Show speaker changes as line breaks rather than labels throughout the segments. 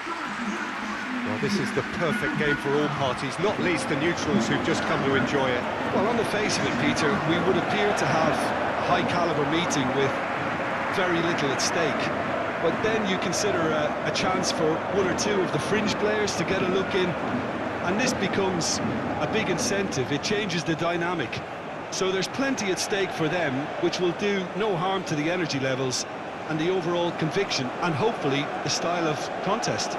Well, this is the perfect game for all parties, not least the neutrals who've just come to enjoy it.
Well, on the face of it, Peter, we would appear to have a high-caliber meeting with very little at stake. But then you consider a chance for one or two of the fringe players to get a look in, and this becomes a big incentive. It changes the dynamic. So there's plenty at stake for them, which will do no harm to the energy levels and the overall conviction, and hopefully the style of contest.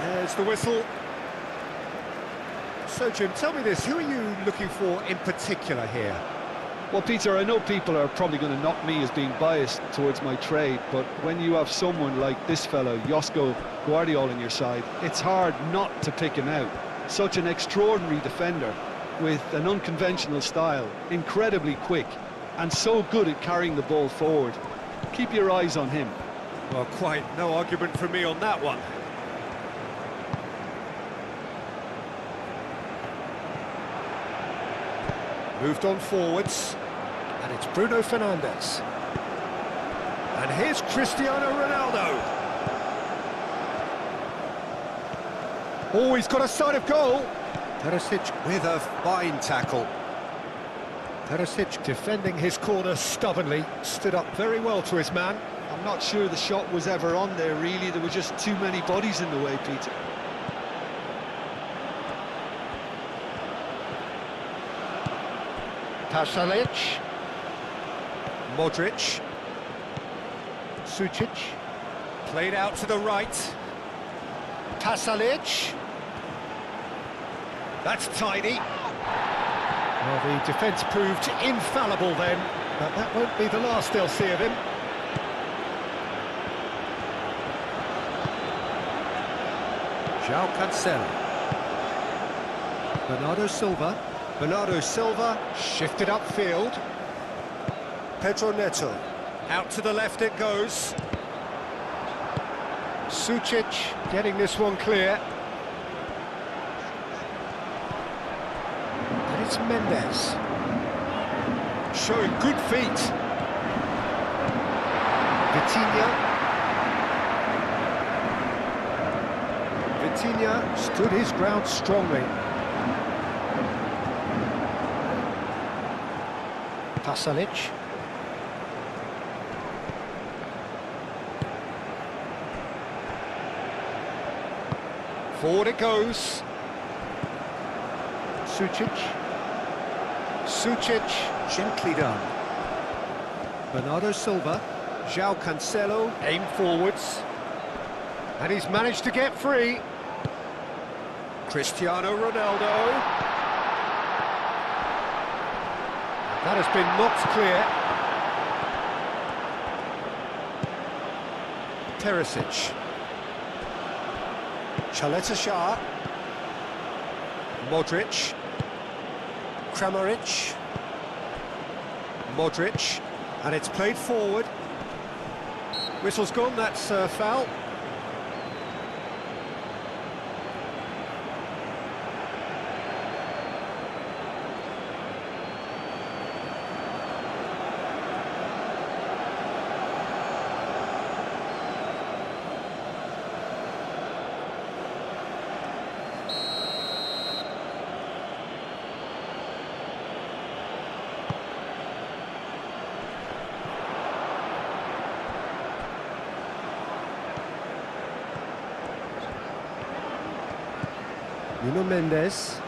There's the whistle. So, Jim, tell me this, who are you looking for in particular here?
Well, Peter, I know people are probably going to knock me as being biased towards my trade, but when you have someone like this fellow, Josko Guardiola, on your side, it's hard not to pick him out. Such an extraordinary defender with an unconventional style, incredibly quick, and so good at carrying the ball forward. Keep your eyes on him.
Well, quite no argument from me on that one. Moved on forwards, and it's Bruno Fernandes. And here's Cristiano Ronaldo. Oh, he's got a sight of goal. Perisic with a fine tackle. Perisic defending his corner stubbornly, stood up very well to his man.
I'm not sure the shot was ever on there, really. There were just too many bodies in the way, Peter.
Pasalic, Modric, Sucic, played out to the right. Pasalic, that's tidy. Well, the defence proved infallible then, but that won't be the last they'll see of him. João Cancelo, Bernardo Silva shifted upfield. Pedro Neto, out to the left it goes. Sucic getting this one clear. And it's Mendes. Showing good feet. Vitinha stood his ground strongly. Pasalic. Forward it goes. Sucic. Gently done. Bernardo Silva. João Cancelo. Aim forwards. And he's managed to get free. Cristiano Ronaldo. That has been knocked clear. Perisic. Chaleta-Shah. Modric. Kramaric. Modric. And it's played forward. Whistle's gone, that's foul. Nuno Mendes.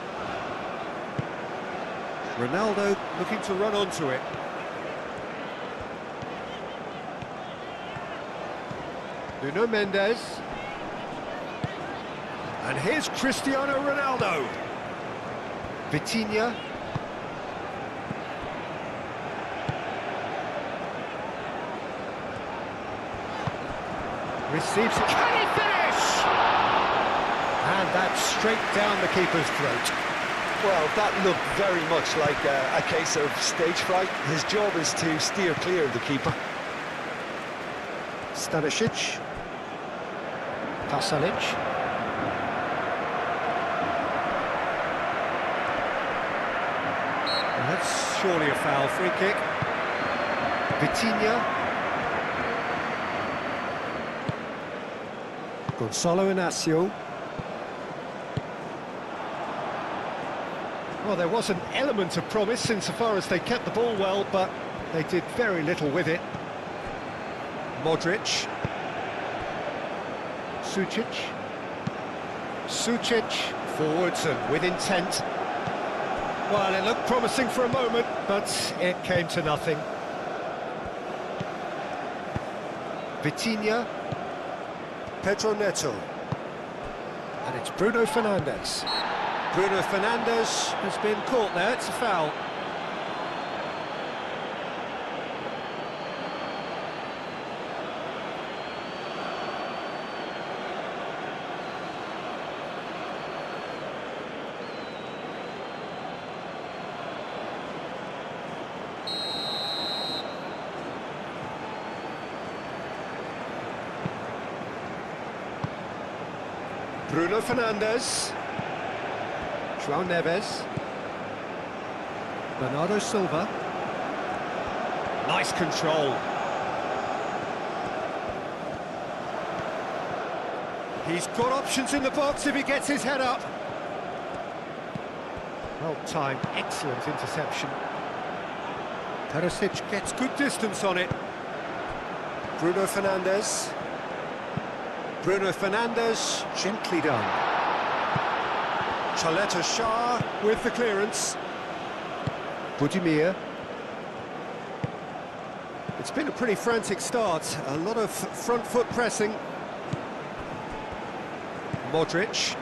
Ronaldo looking to run onto it. Nuno Mendes. And here's Cristiano Ronaldo. Vitinha. Receives it. Can he finish? And that's straight down the keeper's throat.
Well, that looked very much like a case of stage fright. His job is to steer clear of the keeper.
Stanisic. Pasalic. That's surely a foul. Free kick. Vitinha. Gonzalo Inacio. Well, there was an element of promise insofar as they kept the ball well, but they did very little with it. Modric. Sucic. Sucic, forwards and with intent. Well, it looked promising for a moment, but it came to nothing. Vitinha. Pedro Neto. And it's Bruno Fernandes. Bruno Fernandes has been caught there, it's a foul. Bruno Fernandes. João Neves. Bernardo Silva. Nice control. He's got options in the box if he gets his head up. Well timed, excellent interception. Perisic gets good distance on it. Bruno Fernandes. Bruno Fernandes, gently done. Chaleta Shah with the clearance. Budimir. It's been a pretty frantic start, a lot of front foot pressing. Modric.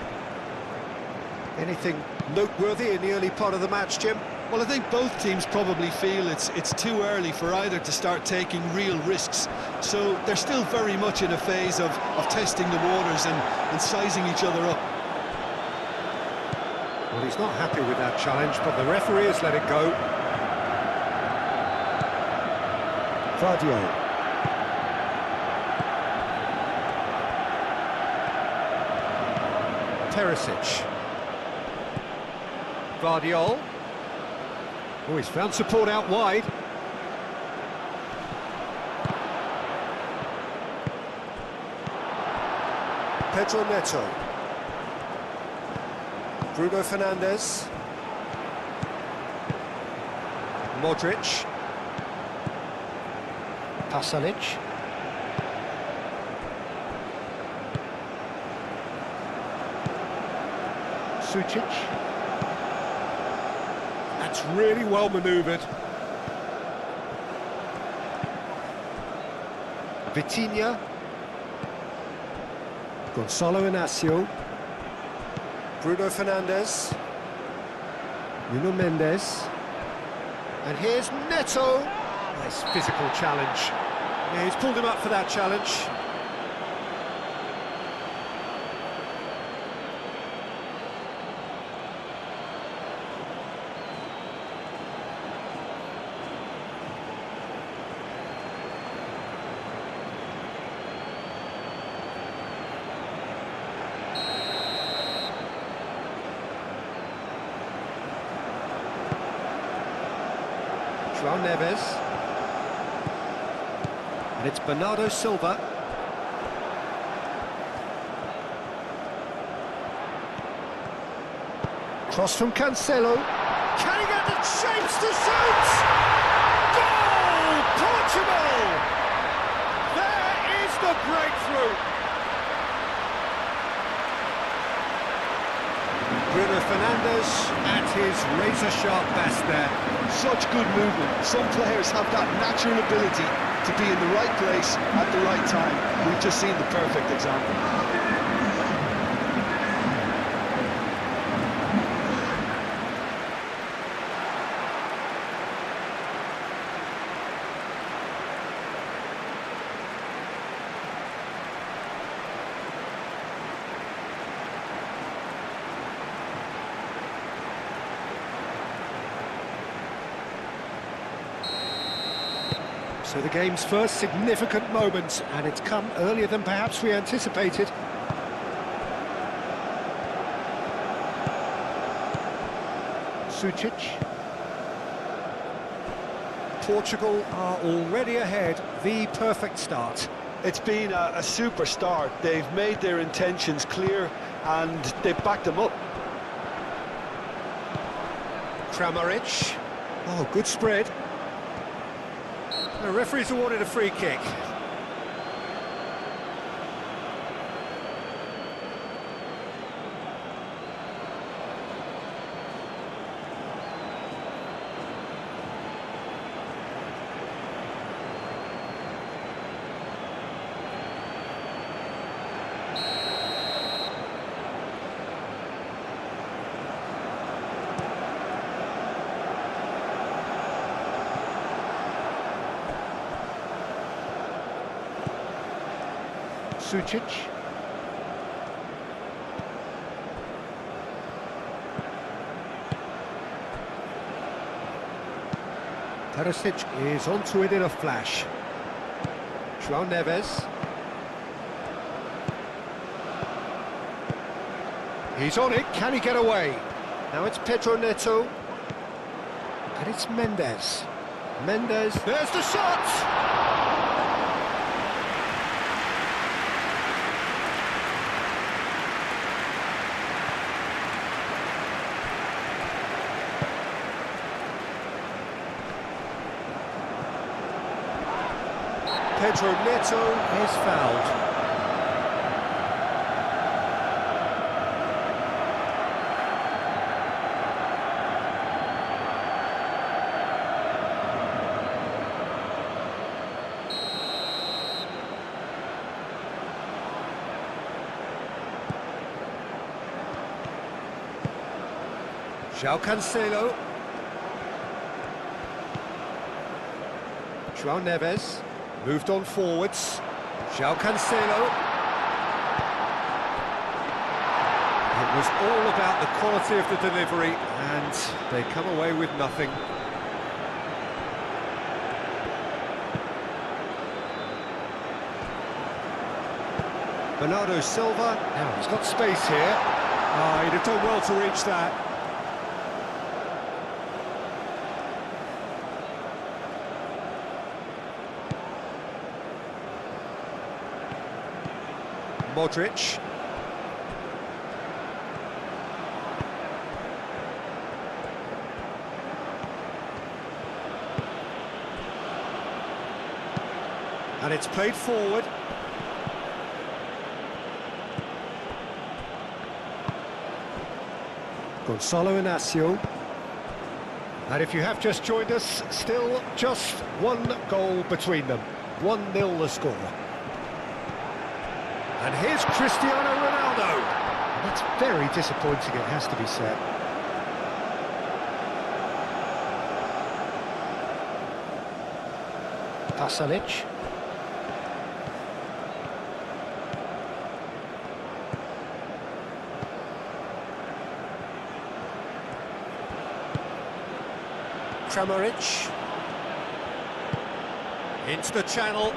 Anything noteworthy in the early part of the match, Jim?
Well, I think both teams probably feel it's too early for either to start taking real risks. So they're still very much in a phase of testing the waters and sizing each other up.
Well, he's not happy with that challenge, but the referee has let it go. Vardio. Perisic. Vardiol. Oh, he's found support out wide. Pedro Neto. Bruno Fernandes. Modric. Pasalic. Sucic. That's really well manoeuvred. Vitinha. Gonzalo Inacio. Bruno Fernandes. Nuno Mendes. And here's Neto. Nice physical challenge. Yeah, he's pulled him up for that challenge. João Neves. And it's Bernardo Silva. Cross from Cancelo. Can he get the shapes to shoot? Goal! Portugal! There is the breakthrough. Bruno Fernandes at his razor-sharp best there.
Such good movement. Some players have that natural ability to be in the right place at the right time. We've just seen the perfect example.
So the game's first significant moment, and it's come earlier than perhaps we anticipated. Sucic. Portugal are already ahead, the perfect start.
It's been a super start. They've made their intentions clear and they've backed them up.
Kramaric. Oh, good spread. The referee's awarded a free kick. Sucic. Perisic is onto it in a flash. João Neves. He's on it, can he get away? Now it's Pedro Neto. And it's Mendes. Mendes, there's the shot! Pedro Neto is fouled. João Cancelo. João Neves. Moved on forwards. João Cancelo. It was all about the quality of the delivery, and they come away with nothing. Bernardo Silva. Now he's got space here. Ah, he'd have done well to reach that. Modric. And it's played forward. Gonçalo Inácio. And if you have just joined us, still just one goal between them. 1-0 the score. And here's Cristiano Ronaldo. And that's very disappointing, it has to be said. Pasalic. Kramaric. Into the channel.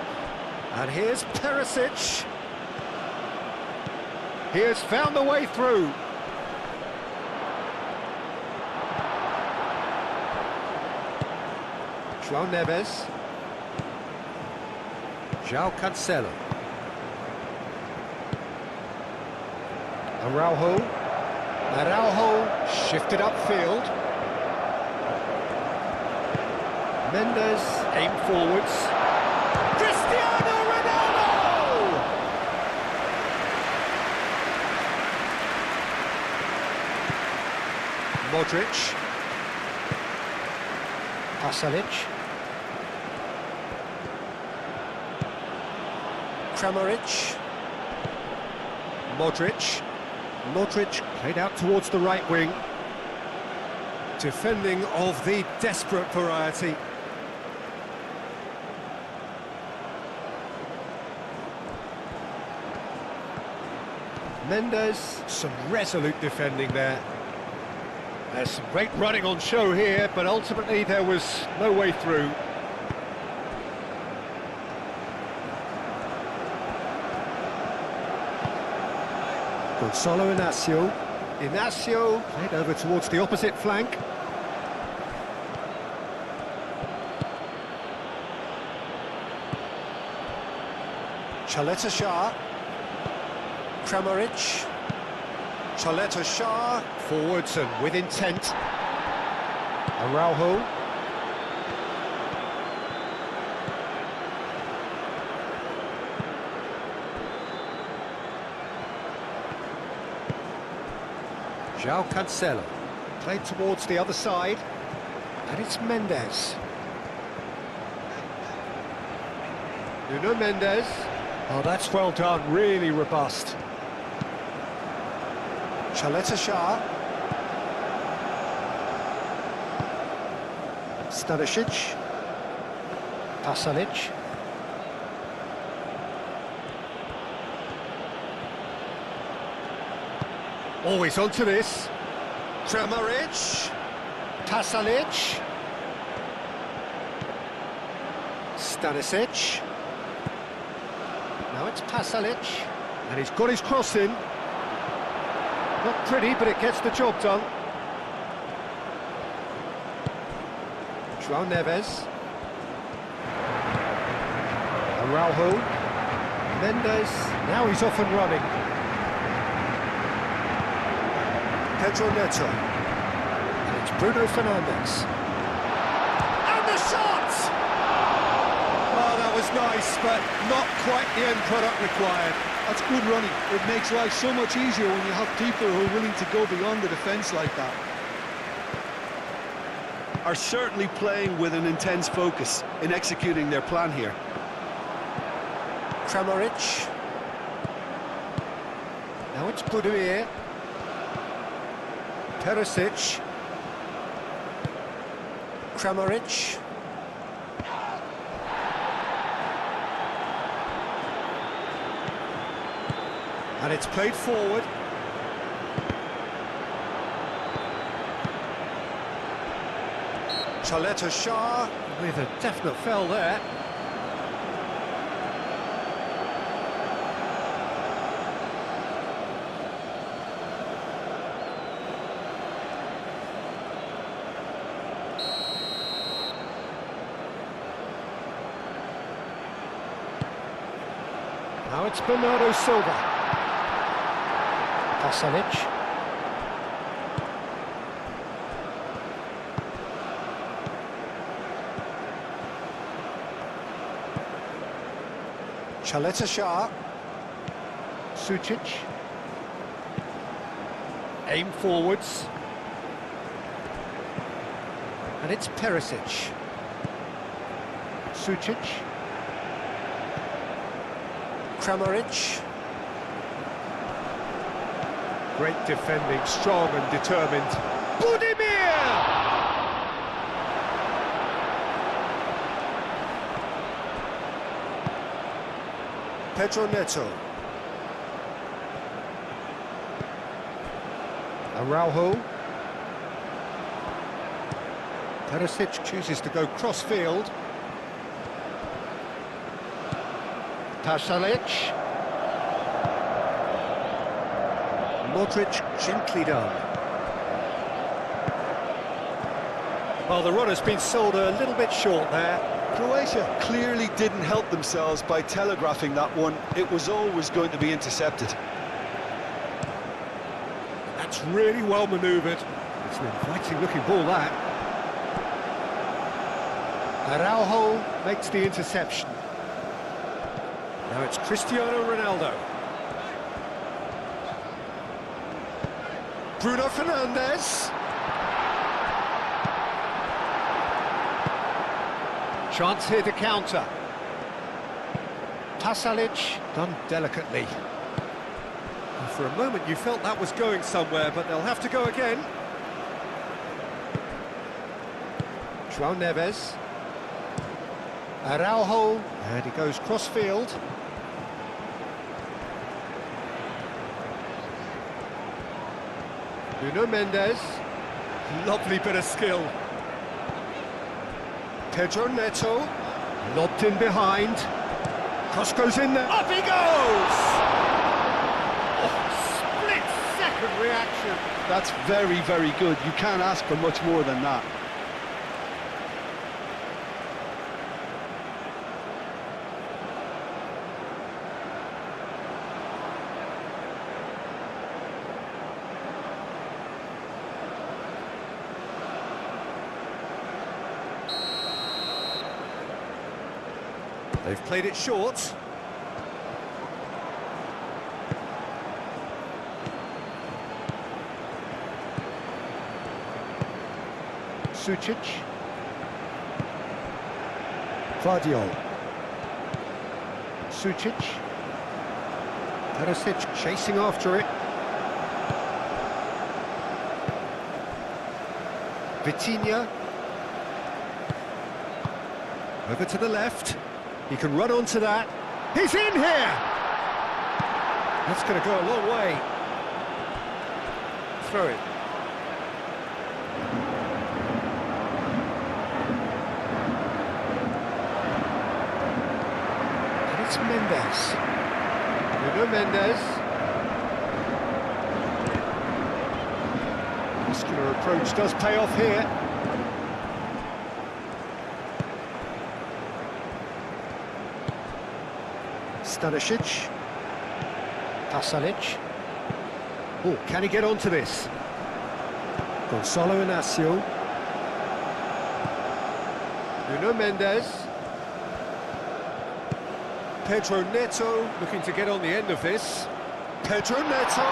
And here's Perisic. He has found the way through. João Neves. João Cancelo. Araujo. Araujo shifted upfield. Mendes aimed forwards. Cristiano Ronaldo! Modric. Pasalic. Kramaric. Modric. Modric played out towards the right wing. Defending of the desperate variety. Mendes, some resolute defending there. There's some great running on show here, but ultimately there was no way through. Gonçalo Inácio. Inácio played over towards the opposite flank. Chaleta Shah. Kramaric. Chaleta Shah. Forwards and with intent. Araujo. João Cancelo. Played towards the other side. And it's Mendes. Nuno Mendes. Oh, that's well done, really robust. Chaleta Shah. Stanisic. Pasalic. Always onto this. Kramaric. Pasalic. Stanisic. Now it's Pasalic. And he's got his cross in. Not pretty, but it gets the job done. João Neves. Araujo. Mendes. Now he's off and running. Pedro Neto. And it's Bruno Fernandes. And the shot! Oh, that was nice, but not quite the end product required.
That's good running. It makes life so much easier when you have people who are willing to go beyond the defence like that. Are certainly playing with an intense focus in executing their plan here.
Kramaric. Now it's Budimir. Perisic. Kramaric. And it's played forward. Chaleta Shah with a definite foul there. Now it's Bernardo Silva. Pasalic. Chaleta Shah. Sucic. Aim forwards. And it's Perisic. Sucic. Kramaric. Great defending, strong and determined. Budimir! Pedro Neto. Araujo. Perisic chooses to go cross-field. Pasalic. Modric gently done. Well, the run has been sold a little bit short there.
Croatia clearly didn't help themselves by telegraphing that one. It was always going to be intercepted.
That's really well manoeuvred. It's an inviting looking ball, that. Araujo makes the interception. Now it's Cristiano Ronaldo. Bruno Fernandes. Chance here to counter. Pasalic, done delicately. And for a moment you felt that was going somewhere, but they'll have to go again. João Neves. Araujo, and he goes cross-field. Nuno Mendes. Lovely bit of skill. Pedro Neto. Lobbed in behind. Cross goes in there. Up he goes! Oh, split-second reaction.
That's very, very good. You can't ask for much more than that.
They've played it short. Sucic. Vardiol. Sucic. Perisic chasing after it. Vitinha. Over to the left. He can run onto that. He's in here! That's going to go a long way. Throw it. And it's Mendes. Nuno Mendes. Muscular approach does pay off here. Stanisic. Pasalic. Oh, can he get onto this? Gonzalo Inacio. Nuno Mendes. Pedro Neto looking to get on the end of this. Pedro Neto.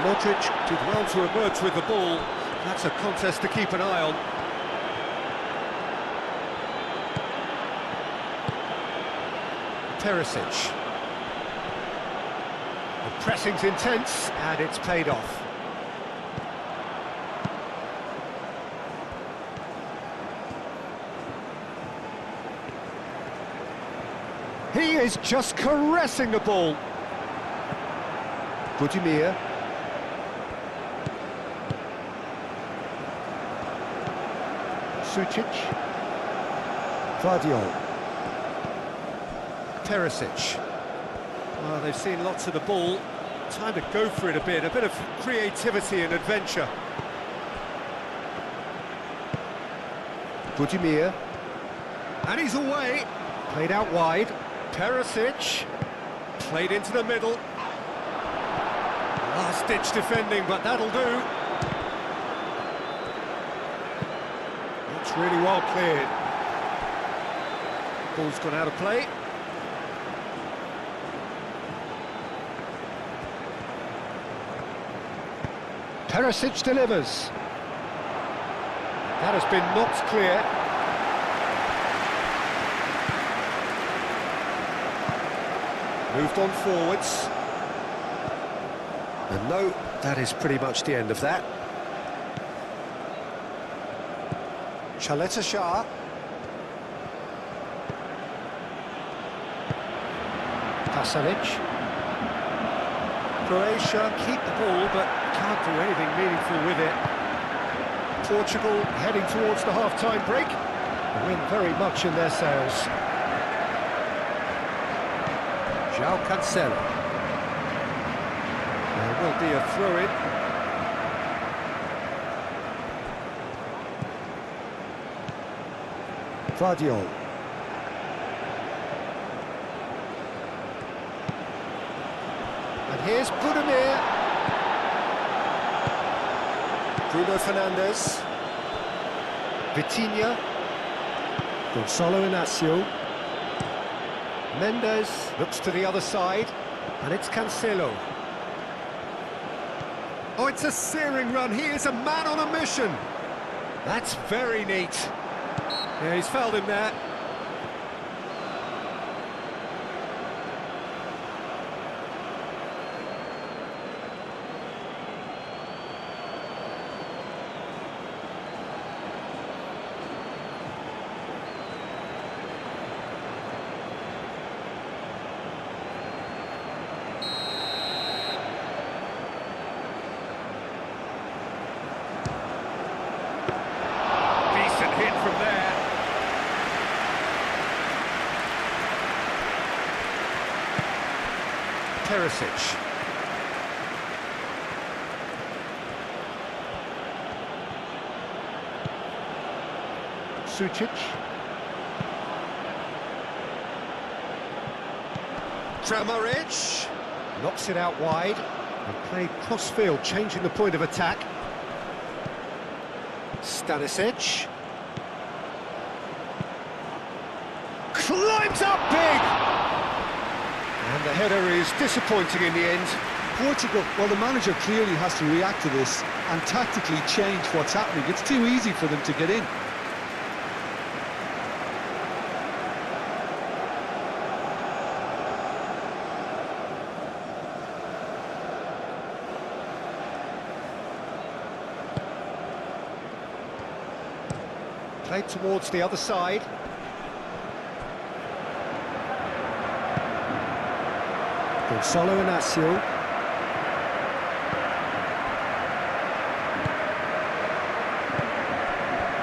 Modric did well to emerge with the ball. That's a contest to keep an eye on. Perisic. The pressing's intense, and it's paid off. He is just caressing the ball. Budimir. Sucic. Vardiol. Perisic. Well, they've seen lots of the ball. Time to go for it a bit of creativity and adventure. Budimir. And he's away. Played out wide. Perisic. Played into the middle. Last-ditch defending, but that'll do. That's really well cleared. Ball's gone out of play. Perisic delivers. That has been knocked clear. Moved on forwards. And no, that is pretty much the end of that. Chaleta Shah. Pasalic. Croatia keep the ball, but can't do anything meaningful with it. Portugal heading towards the half-time break. The wind very much in their sails. João Cancelo. There will be a throw-in. Vardiol. And here's Budimir. Bruno Fernandes. Vitinha. Gonzalo Inacio. Mendes looks to the other side, and it's Cancelo. Oh, it's a searing run. He is a man on a mission. That's very neat. Yeah, he's fouled him there. Perisic. Sucic. Kramaric. Knocks it out wide. And played cross-field, changing the point of attack. Stanisic. climbs up big! And the header is disappointing in the end.
Portugal, well, the manager clearly has to react to this and tactically change what's happening. It's too easy for them to get in.
Played towards the other side. Gonzalo Inacio.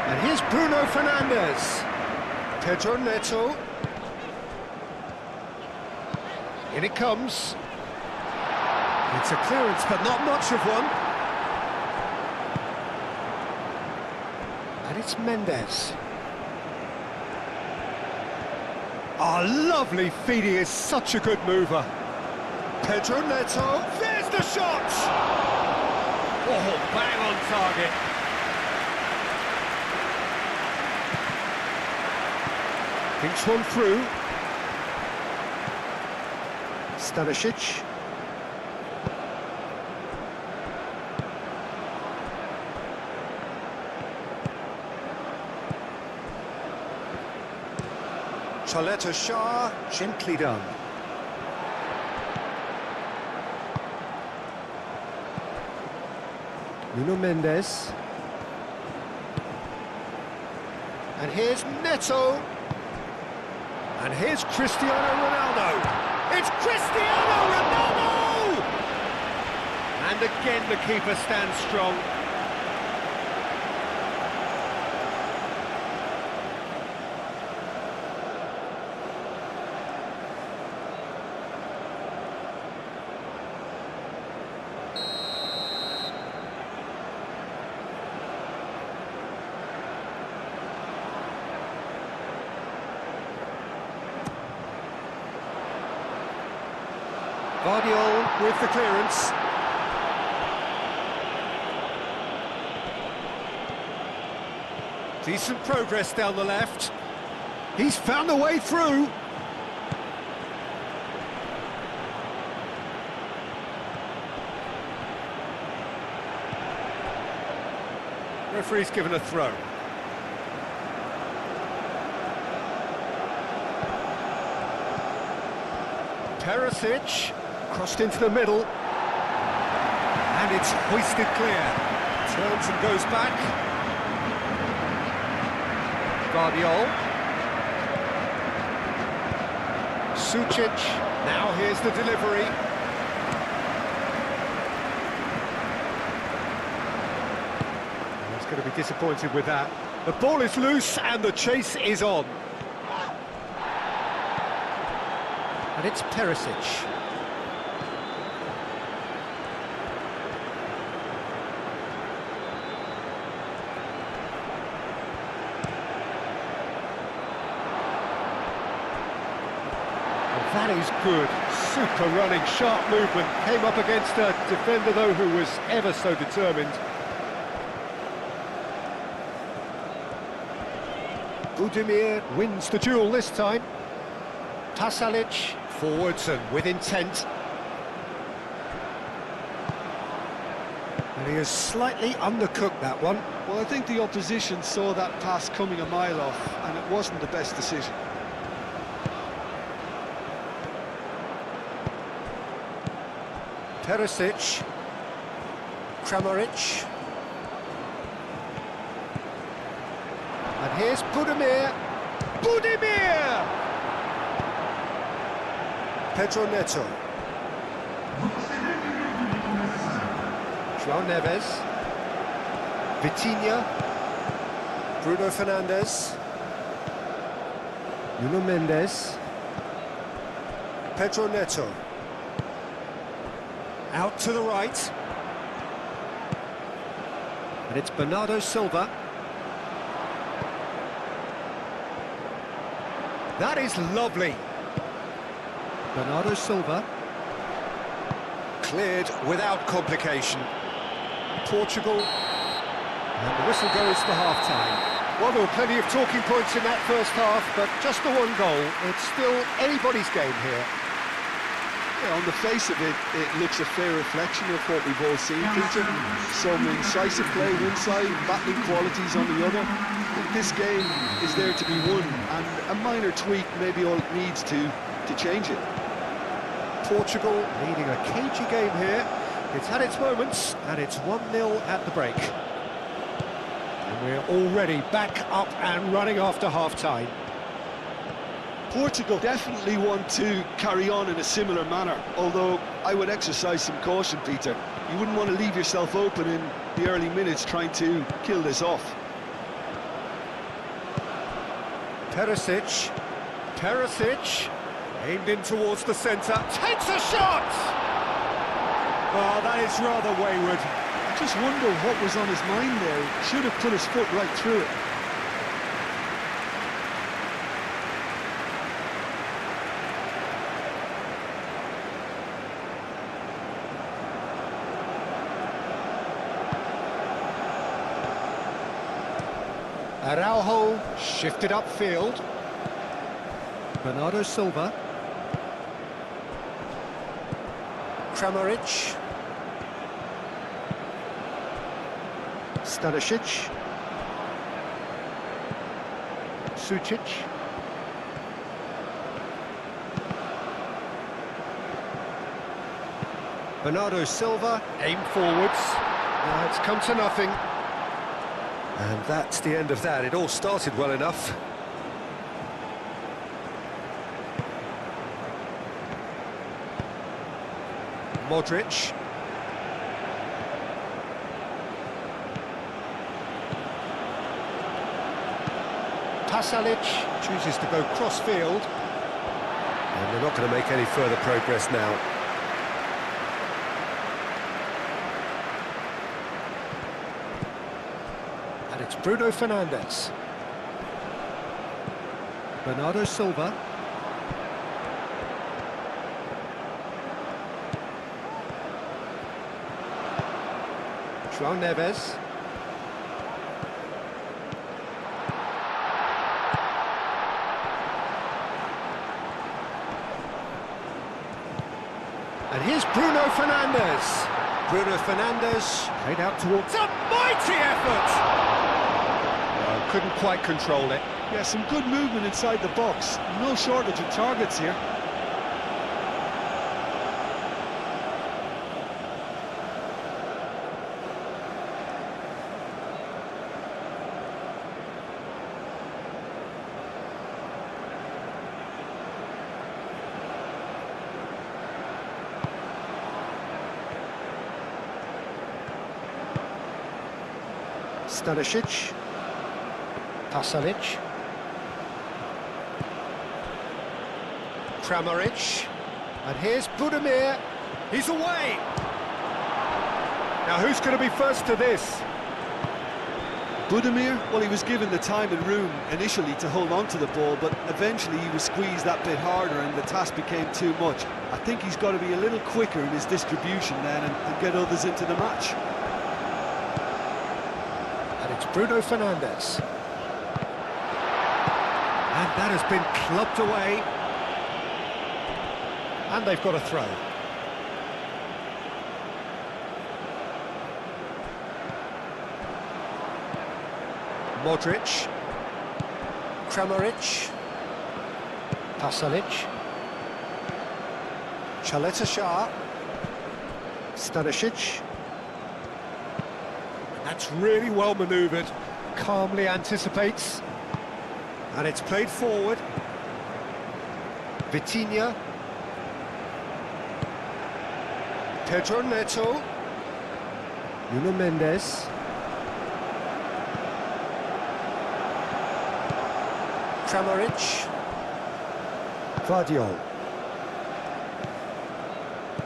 And here's Bruno Fernandes. Pedro Neto. In it comes. It's a clearance, but not much of one. And it's Mendes. Oh, lovely feed, he is such a good mover. Pedro Neto, there's the shot! Oh, bang on target. Thinks one through. Stanisic. Chaleta Shah, gently done. Nuno Mendes. And here's Neto. And here's Cristiano Ronaldo. It's Cristiano Ronaldo! And again the keeper stands strong. Guardiola with the clearance. Decent progress down the left. He's found a way through. Referee's given a throw. Perisic. Crossed into the middle, and it's hoisted clear. Turns and goes back. Guardiola. Sucic. Now here's the delivery. He's going to be disappointed with that. The ball is loose and the chase is on. And it's Perisic. That is good, super running, sharp movement, came up against a defender though who was ever so determined. Budimir wins the duel this time. Pasalic forwards and with intent. And he has slightly undercooked that one.
Well, I think the opposition saw that pass coming a mile off, and it wasn't the best decision.
Perisic, Kramaric, and here's Budimir. Budimir! Pedro Neto. João Neves. Vitinha. Bruno Fernandes. Nuno Mendes. Pedro Neto. Out to the right. And it's Bernardo Silva. That is lovely. Bernardo Silva. Cleared without complication. Portugal. And the whistle goes for half-time. Well, there were plenty of talking points in that first half, but just the one goal. It's still anybody's game here.
Yeah, on the face of it, it looks a fair reflection of what we've all seen, Peter. Some incisive play one side, battling qualities on the other. This game is there to be won, and a minor tweak maybe all it needs to change it.
Portugal leading a cagey game here. It's had its moments, and it's 1-0 at the break. And we're already back up and running after half-time.
Portugal definitely want to carry on in a similar manner, although I would exercise some caution, Peter. You wouldn't want to leave yourself open in the early minutes trying to kill this off.
Perisic, aimed in towards the centre, takes a shot! Oh, that is rather wayward.
I just wonder what was on his mind there. He should have put his foot right through it.
Araujo shifted upfield. Bernardo Silva. Kramaric. Stanisic. Sucic. Bernardo Silva, aim forwards. Now it's come to nothing. And that's the end of that. It all started well enough. Modric. Pasalic chooses to go cross-field. And they're not going to make any further progress now. And it's Bruno Fernandes. Bernardo Silva. João Neves. And here's Bruno Fernandes. Bruno Fernandes played out towards a mighty effort! Couldn't quite control it.
Yeah, some good movement inside the box. No shortage of targets here.
Stanisic. Pasalic. Kramaric. And here's Budimir. He's away. Now who's going to be first to this?
Budimir, well, he was given the time and room initially to hold on to the ball, but eventually he was squeezed that bit harder and the task became too much. I think he's got to be a little quicker in his distribution then and get others into the match.
And it's Bruno Fernandes. And that has been clubbed away. And they've got a throw. Modric. Kramaric. Pasalic. Chaleta-Shah. Stanisic. That's really well manoeuvred. Calmly anticipates. And it's played forward. Vitinha. Pedro Neto. Nuno Mendes. Kramaric. Vardiol.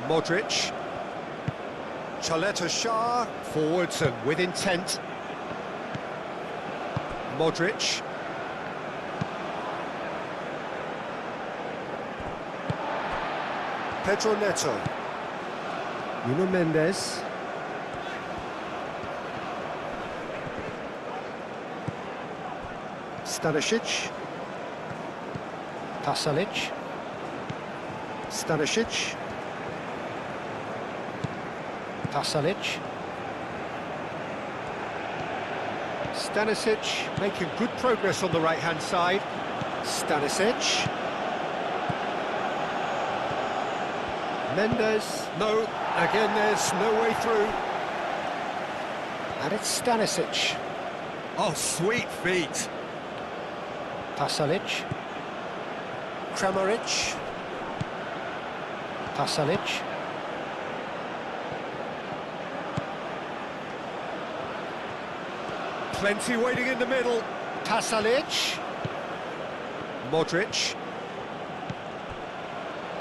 Modric. Chaleta-Shah. Forwards and with intent. Modric. Pedro Neto. Nuno Mendes. Stanisic. Pasalic. Stanisic. Pasalic. Stanisic making good progress on the right-hand side. Stanisic. Mendes. No, again there's no way through. And it's Stanisic. Oh, sweet feet. Pasalic. Kramaric. Pasalic. Plenty waiting in the middle. Pasalic. Modric.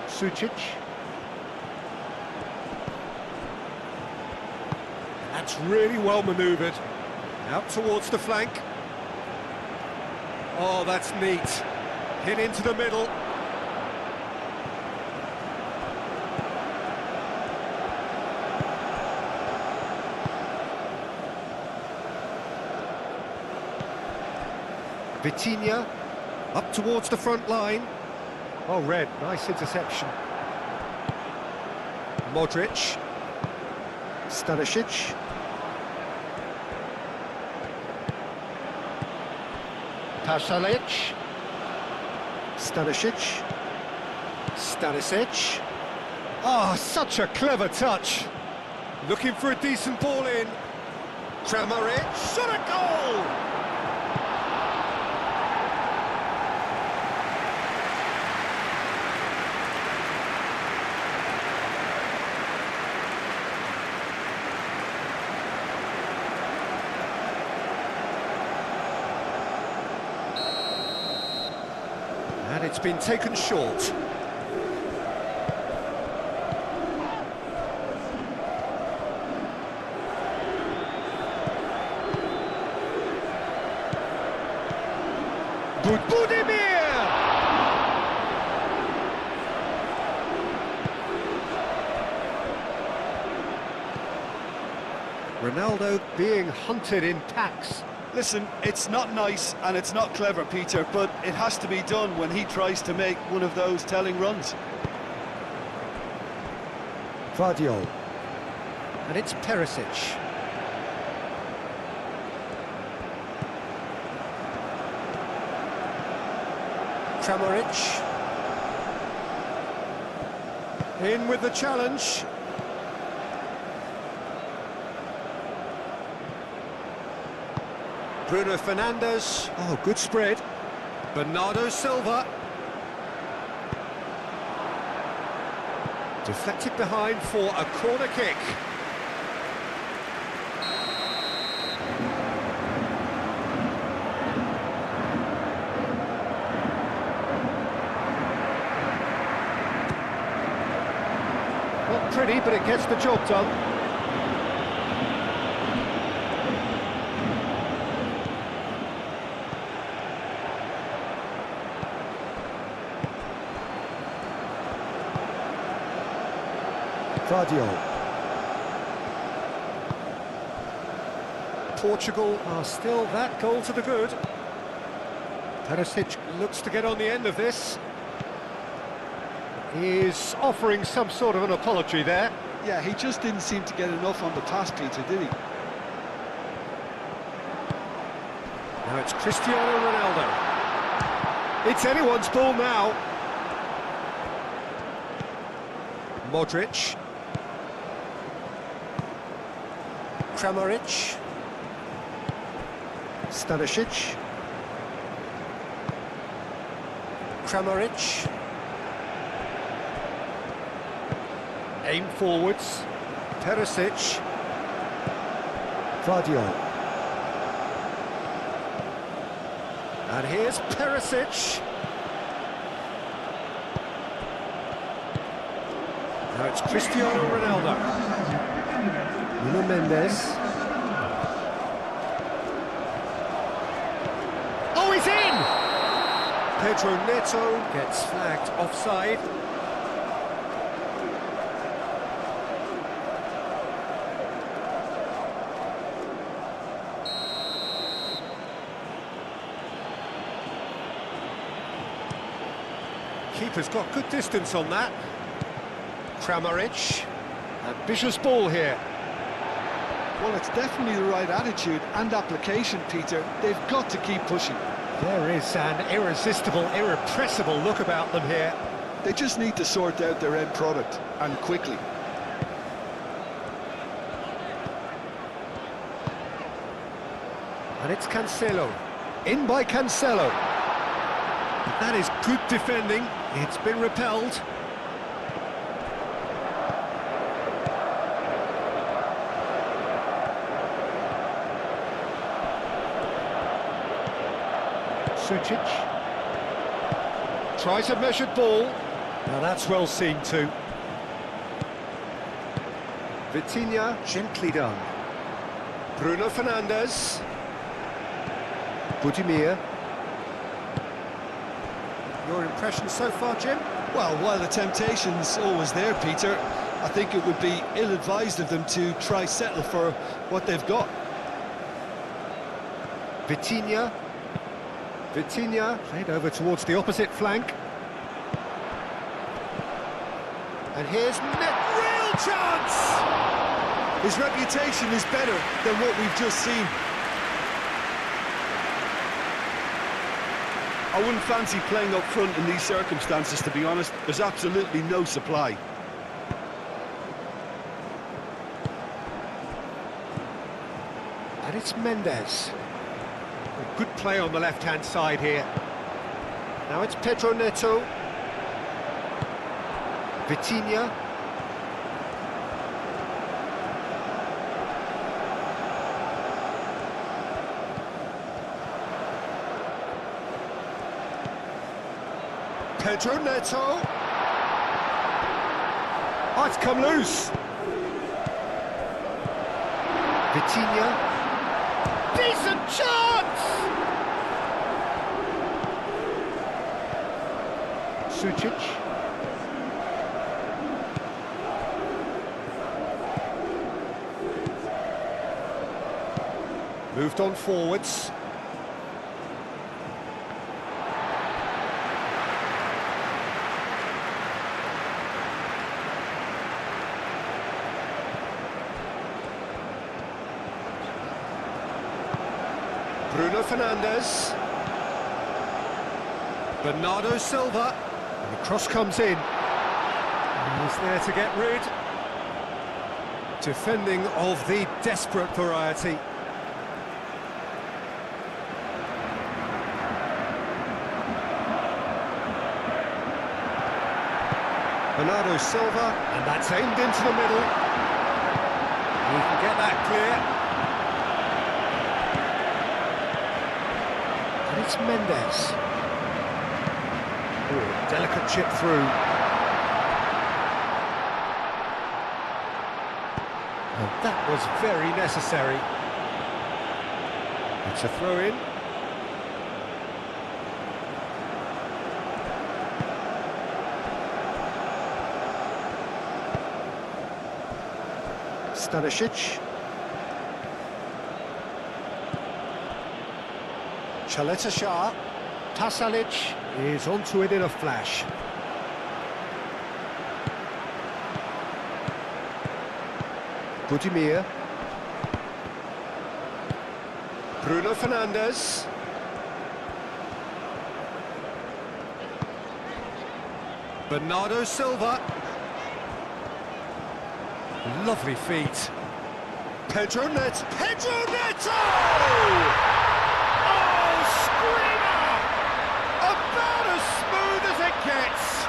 Sucic. That's really well manoeuvred. Out towards the flank. Oh, that's neat. Hit into the middle. Vitinha, up towards the front line. Oh, Red, nice interception. Modric. Stanisic. Pasalic. Stanisic. Stanisic. Oh, such a clever touch. Looking for a decent ball in. Kramaric. Shot a goal! And it's been taken short. Budimir! Ronaldo being hunted in packs.
Listen, it's not nice and it's not clever, Peter, but it has to be done when he tries to make one of those telling runs.
Vardiol. And it's Perisic. Kramaric. In with the challenge. Bruno Fernandes. Oh, good spread. Bernardo Silva. Deflected behind for a corner kick. Not pretty, but it gets the job done. Vardiol. Portugal are still that goal to the good. Perisic looks to get on the end of this. He's offering some sort of an apology there.
Yeah, he just didn't seem to get enough on the pass, Peter, did he?
Now it's Cristiano Ronaldo. It's anyone's ball now. Modric. Kramaric. Stanisic. Kramaric. Aim forwards. Perisic. Vardiol. And here's Perisic. Now it's Cristiano Ronaldo. Nuno Mendes. Oh, he's in! Pedro Neto gets flagged offside. Keeper's got good distance on that. Kramaric. Ambitious ball here.
Well, it's definitely the right attitude and application, Peter. They've got to keep pushing.
There is an irresistible, irrepressible look about them here.
They just need to sort out their end product, and quickly.
And it's Cancelo. In by Cancelo. That is good defending. It's been repelled. Sucic. Tries a measured ball. Now that's well seen too. Vitinha, gently done. Bruno Fernandes. Budimir. Your impression so far, Jim?
Well, while the temptation's always there, Peter, I think it would be ill-advised of them to try settle for what they've got.
Vitinha. Vitinha played over towards the opposite flank. And here's real chance!
His reputation is better than what we've just seen. I wouldn't fancy playing up front in these circumstances, to be honest. There's absolutely no supply.
And it's Mendes. Good play on the left-hand side here. Now it's Pedro Neto. Vitinha. Pedro Neto. Oh, it's come loose. Vitinha. Decent chance! Sucic. Moved on forwards. Bruno Fernandes. Bernardo Silva. And the cross comes in. And he's there to get rid. Defending of the desperate variety. Bernardo Silva, and that's aimed into the middle. We can get that clear. And it's Mendes. Oh, delicate chip through. And that was very necessary. It's a throw-in. Stanisic. Chaleta Shah. Tasalic is onto it in a flash. Budimir. Bruno Fernandes. Bernardo Silva. Lovely feet. Pedro Neto. Pedro Neto! Oh, screamer! About as smooth as it gets.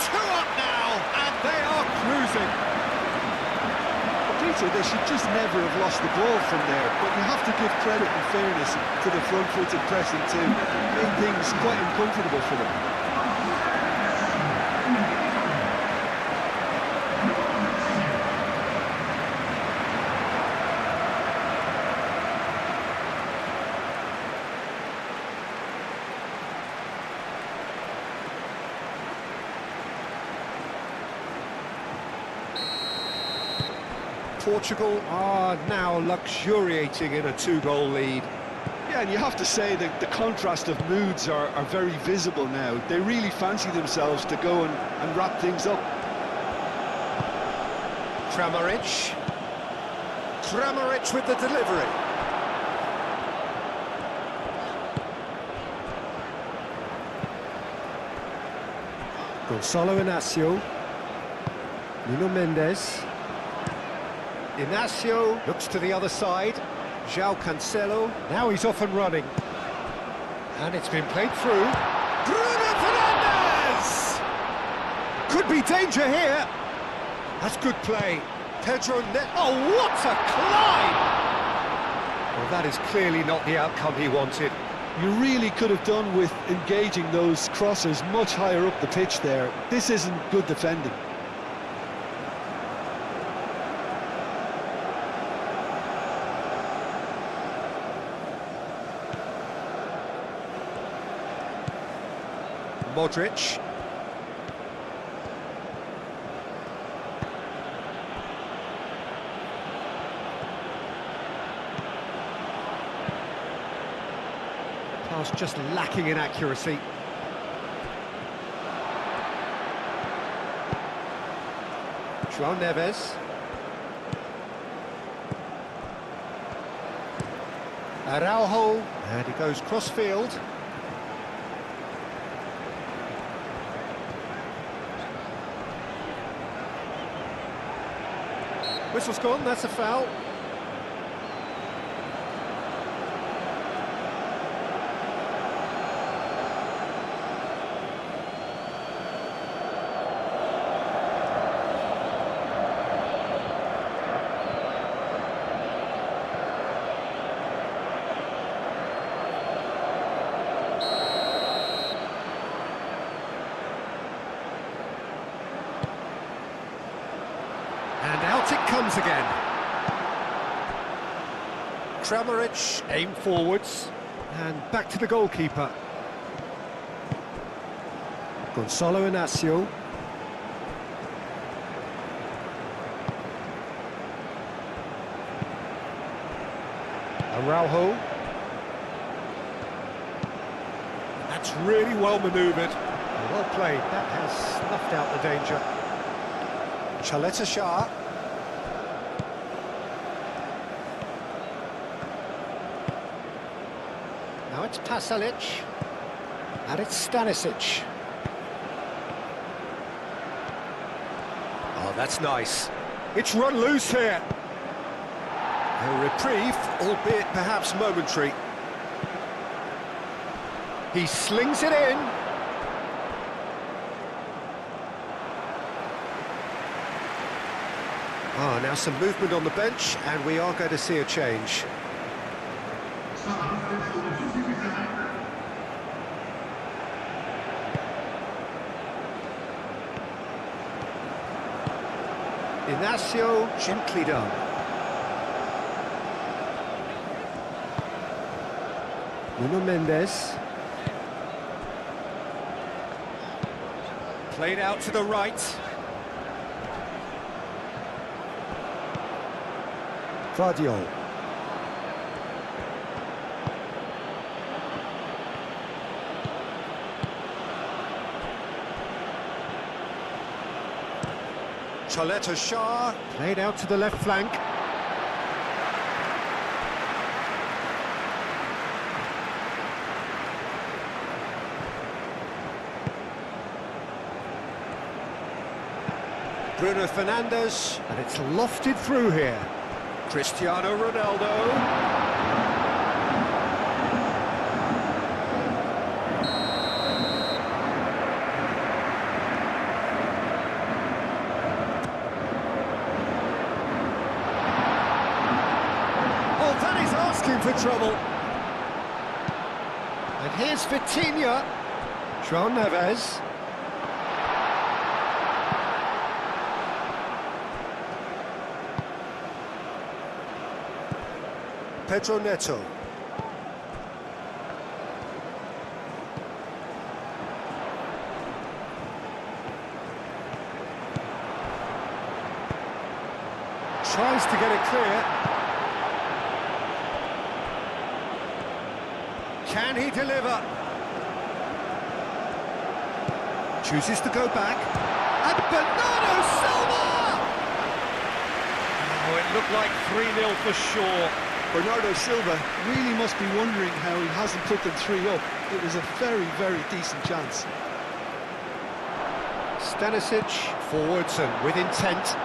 2 up now, and they are cruising.
Peter, they should just never have lost the ball from there, but you have to give credit and fairness to the front-footed pressing too. Made things quite uncomfortable for them.
Portugal are now luxuriating in a 2-goal lead.
Yeah, and you have to say that the contrast of moods are very visible now. They really fancy themselves to go and wrap things up.
Kramaric. Kramaric with the delivery. Gonzalo Inacio. Nuno Mendes. Inacio looks to the other side. João Cancelo. Now he's off and running. And it's been played through. Bruno Fernandes! Could be danger here. That's good play. Pedro Net. Oh, what a climb! Well, that is clearly not the outcome he wanted.
You really could have done with engaging those crosses much higher up the pitch there. This isn't good defending.
Modric. Pass just lacking in accuracy. João Neves. Araujo. And he goes cross-field. Whistle's gone, that's a foul. And out it comes again. Kramaric, aim forwards, and back to the goalkeeper. Gonzalo Inacio. Araujo. That's really well manoeuvred. Well played, that has snuffed out the danger. Chaleta Shah. Now it's Pasalic. And it's Stanisic. Oh, that's nice. It's run loose here. A reprieve, albeit perhaps momentary. He slings it in. Ah, now some movement on the bench, and we are going to see a change. Inacio, gently done. Nuno Mendes. Played out to the right. Guardiola. Chaleta Shah, played out to the left flank. Bruno Fernandes, and it's lofted through here. Cristiano Ronaldo. For trouble. And here's Vitinha. João Neves. Pedro Neto. Tries to get it clear. Can he deliver? Chooses to go back. And Bernardo Silva! Oh, it looked like 3-0 for sure.
Bernardo Silva really must be wondering how he hasn't put them 3 up. It was a very, very decent chance.
Stanisic forwards and with intent.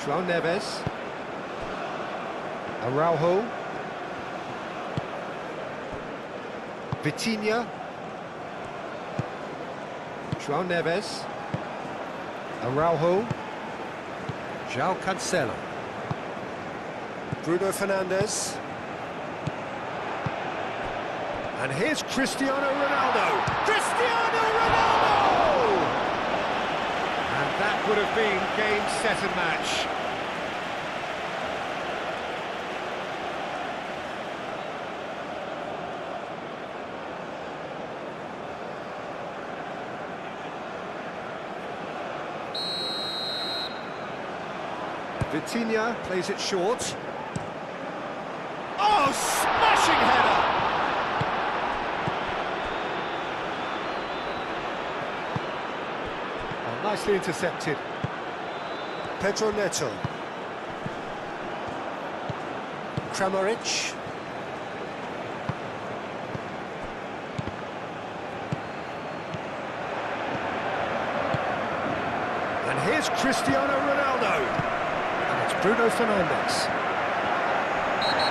João Neves. Araujo. Vitinha. João Neves. Araujo. João Cancelo. Bruno Fernandes. And here's Cristiano Ronaldo. Cristiano Ronaldo! And that would have been game, set and match. Vitinha plays it short. Oh, smashing header! Oh, nicely intercepted. Pedro Neto. Kramaric. And here's Cristiano Ronaldo. And it's Bruno Fernandes.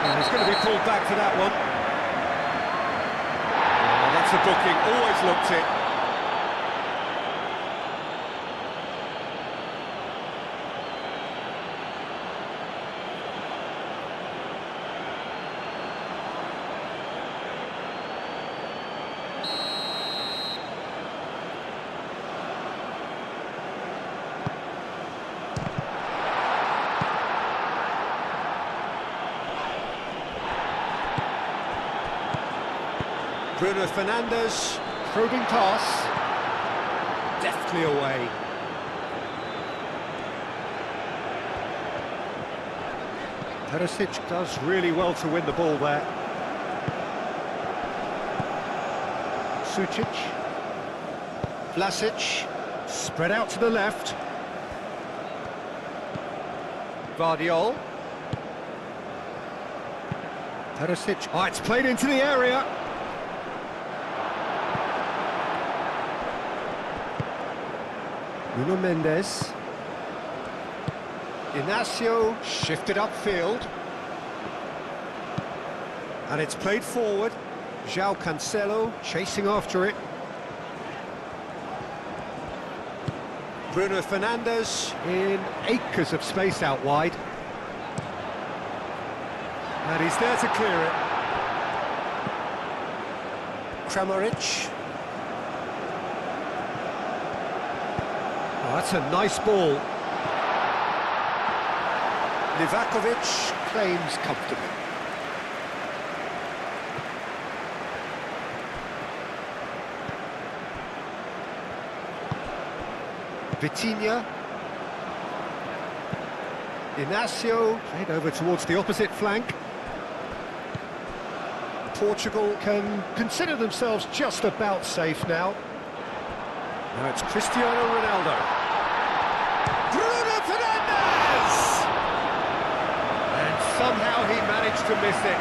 And he's going to be pulled back for that one. Oh, that's a booking, always looked it. Bruno Fernandes, probing pass, deftly away. Perisic does really well to win the ball there. Sucic, Vlasic, spread out to the left. Vardiol. Perisic, oh, it's played into the area. Nuno Mendes. Inacio shifted upfield. And it's played forward. João Cancelo chasing after it. Bruno Fernandes in acres of space out wide. And he's there to clear it. Kramaric. Oh, that's a nice ball. Livakovic claims comfortably. Vitinha. Inacio played over towards the opposite flank. Portugal can consider themselves just about safe now. Now it's Cristiano Ronaldo. Bruno Fernandes! And somehow he managed to miss it.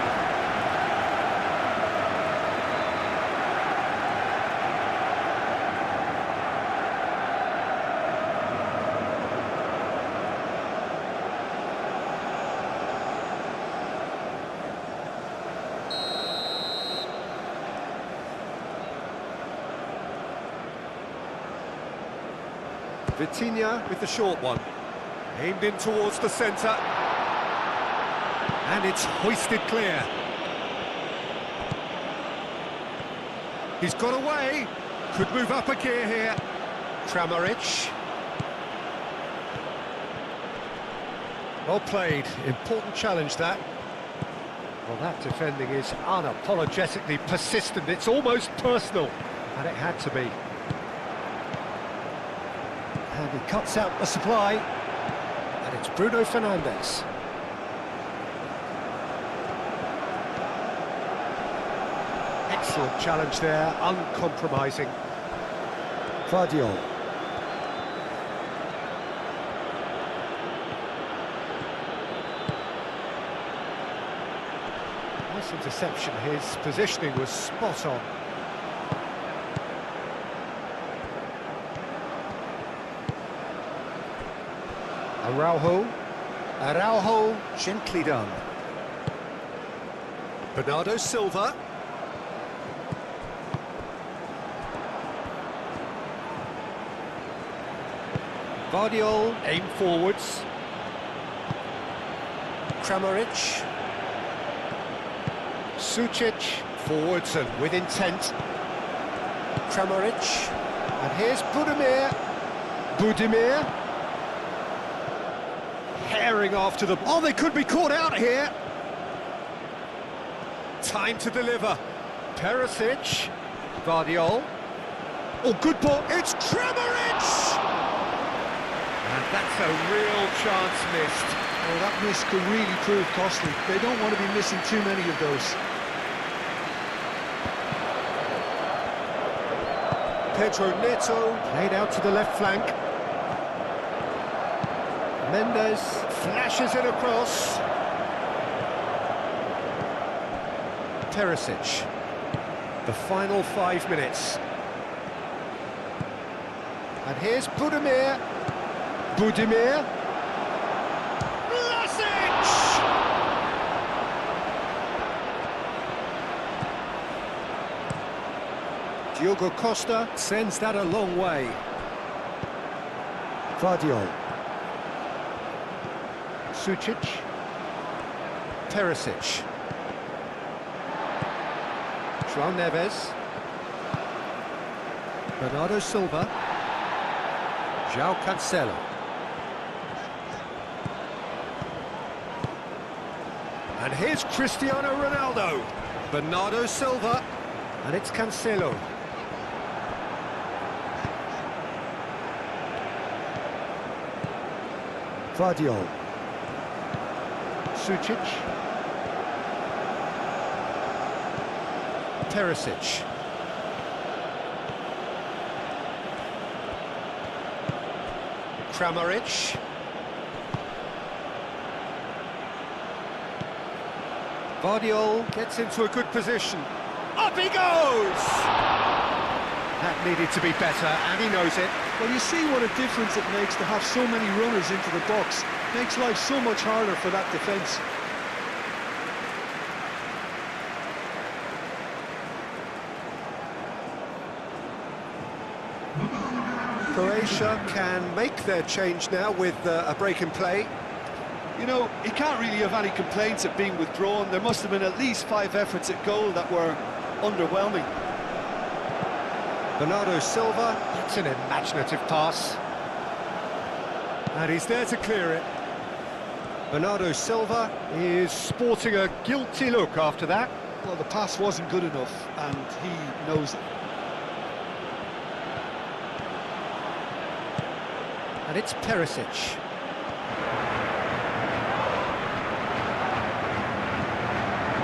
Vitinha with the short one, aimed in towards the centre, and it's hoisted clear. He's got away, could move up a gear here. Kramaric. Well played, important challenge that. Well, that defending is unapologetically persistent, it's almost personal, and it had to be. And he cuts out the supply, and it's Bruno Fernandes. Excellent challenge there, uncompromising. Guardiola. Nice interception, his positioning was spot on. Araujo, gently done. Bernardo Silva. Guardiola, aim forwards. Kramaric. Sucic, forwards and with intent. Kramaric. And here's Budimir. Herring after the... Oh, they could be caught out here. Time to deliver. Perisic. Guardiola. Oh, good ball. It's Kramaric! And that's a real chance missed.
Oh, that miss could really prove costly. They don't want to be missing too many of those.
Pedro Neto played out to the left flank. Mendes flashes it across. Perisic. The final 5 minutes. And here's Budimir. Vlasic! Diogo Costa sends that a long way. Guardiola. Sucic. Perisic. João Neves. Bernardo Silva. João Cancelo. And here's Cristiano Ronaldo. Bernardo Silva. And it's Cancelo. Guardiola. Sucic. Perisic. Kramaric. Guardiola gets into a good position. Up he goes! That needed to be better, and he knows it.
Well, you see what a difference it makes to have so many runners into the box. Makes life so much harder for that defence.
Croatia can make their change now with a break in play.
You know, he can't really have any complaints at being withdrawn. There must have been at least 5 efforts at goal that were underwhelming.
Bernardo Silva, that's an imaginative pass. And he's there to clear it. Bernardo Silva is sporting a guilty look after that.
Well, the pass wasn't good enough, and he knows it.
And it's Perisic.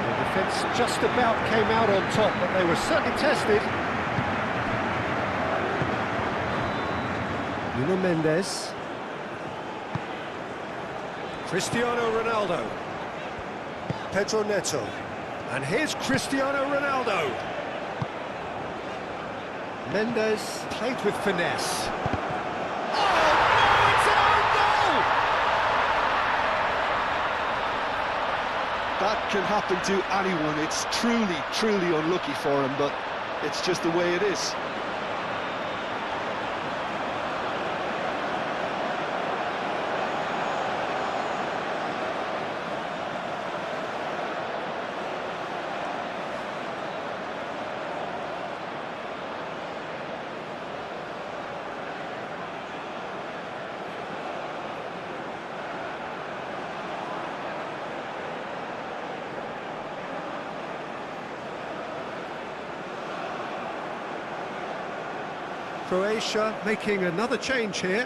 The defence just about came out on top, but they were certainly tested. Nuno Mendes. Cristiano Ronaldo. Pedro Neto. And here's Cristiano Ronaldo. Mendes played with finesse.
That can happen to anyone. It's truly, truly unlucky for him, but it's just the way it is.
Croatia making another change here.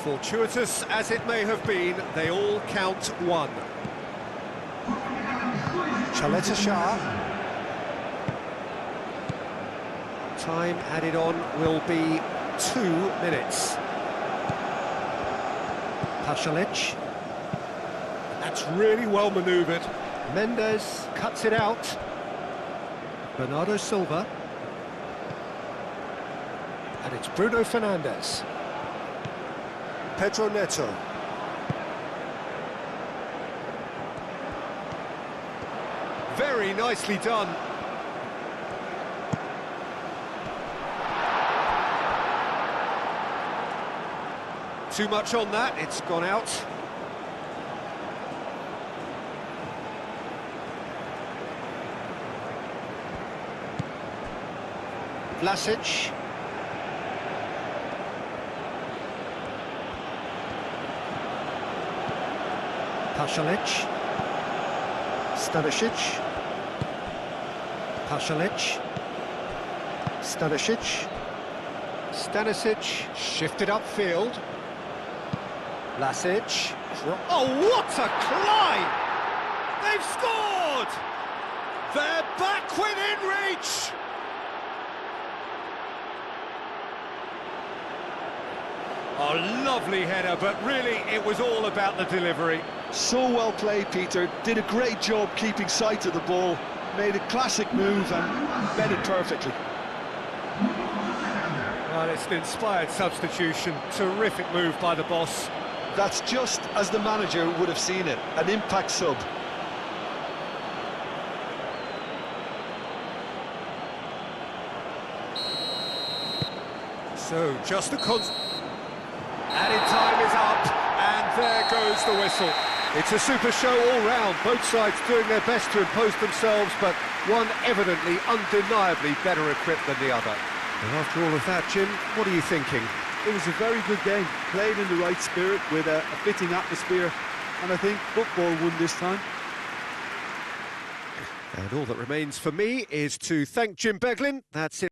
Fortuitous as it may have been, they all count one. Chaleta Shah. Time added on will be 2 minutes. Pasalic. That's really well manoeuvred. Mendes cuts it out. Bernardo Silva. And it's Bruno Fernandes. Pedro Neto. Very nicely done. Too much on that, it's gone out. Vlasic. Pasalic. Stanisic. Pasalic. Stanisic. Stanisic shifted upfield. Vlasic. Oh, what a climb! They've scored! They're back within reach! A lovely header, but really it was all about the delivery.
So well played, Peter. Did a great job keeping sight of the ball. Made a classic move and met it perfectly.
Well, it's an inspired substitution. Terrific move by the boss.
That's just as the manager would have seen it. An impact sub.
So, just a added time is up, and there goes the whistle. It's a super show all round, both sides doing their best to impose themselves, but one evidently, undeniably better equipped than the other. And after all of that, Jim, what are you thinking?
It was a very good game, played in the right spirit with a fitting atmosphere, and I think football won this time.
And all that remains for me is to thank Jim Beglin. That's it.